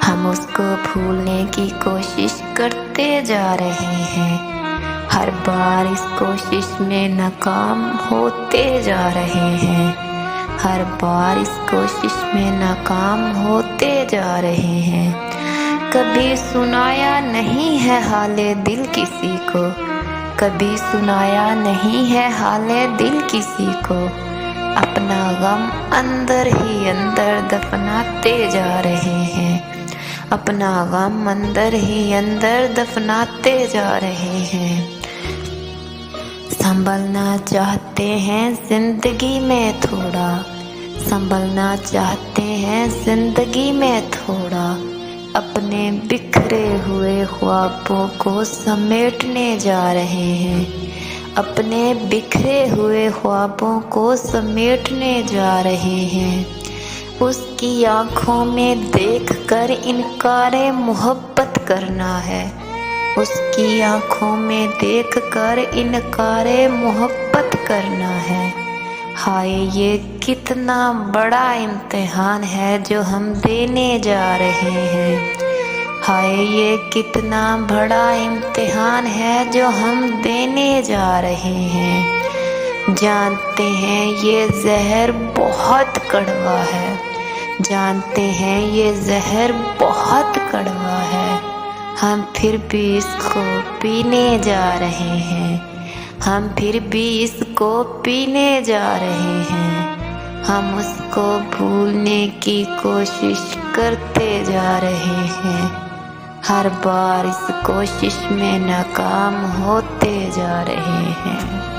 हम उसको भूलने की कोशिश करते जा रहे हैं, हर बार इस कोशिश में नाकाम होते जा रहे हैं, हर बार इस कोशिश में नाकाम होते जा रहे हैं। कभी सुनाया नहीं है हाले दिल किसी को, कभी सुनाया नहीं है हाले दिल किसी को, अपना गम अंदर ही अंदर दफनाते जा रहे हैं, अपना गम अंदर ही अंदर दफनाते जा रहे हैं। संभलना चाहते हैं जिंदगी में थोड़ा, संभलना चाहते हैं जिंदगी में थोड़ा, अपने बिखरे हुए ख्वाबों को समेटने जा रहे हैं, अपने बिखरे हुए ख्वाबों को समेटने जा रहे हैं। उसकी आँखों में देखकर इनकारे मोहब्बत करना है, उसकी आँखों में देखकर इनकारे मोहब्बत करना है। हाय ये कितना बड़ा इम्तिहान है जो हम देने जा रहे हैं, हाय ये कितना बड़ा इम्तिहान है जो हम देने जा रहे हैं। जानते हैं ये जहर बहुत कड़वा है, जानते हैं ये जहर बहुत कड़वा है, हम फिर भी इसको पीने जा रहे हैं, हम फिर भी इसको पीने जा रहे हैं। हम उसको भूलने की कोशिश करते जा रहे हैं, हर बार इस कोशिश में नाकाम होते जा रहे हैं।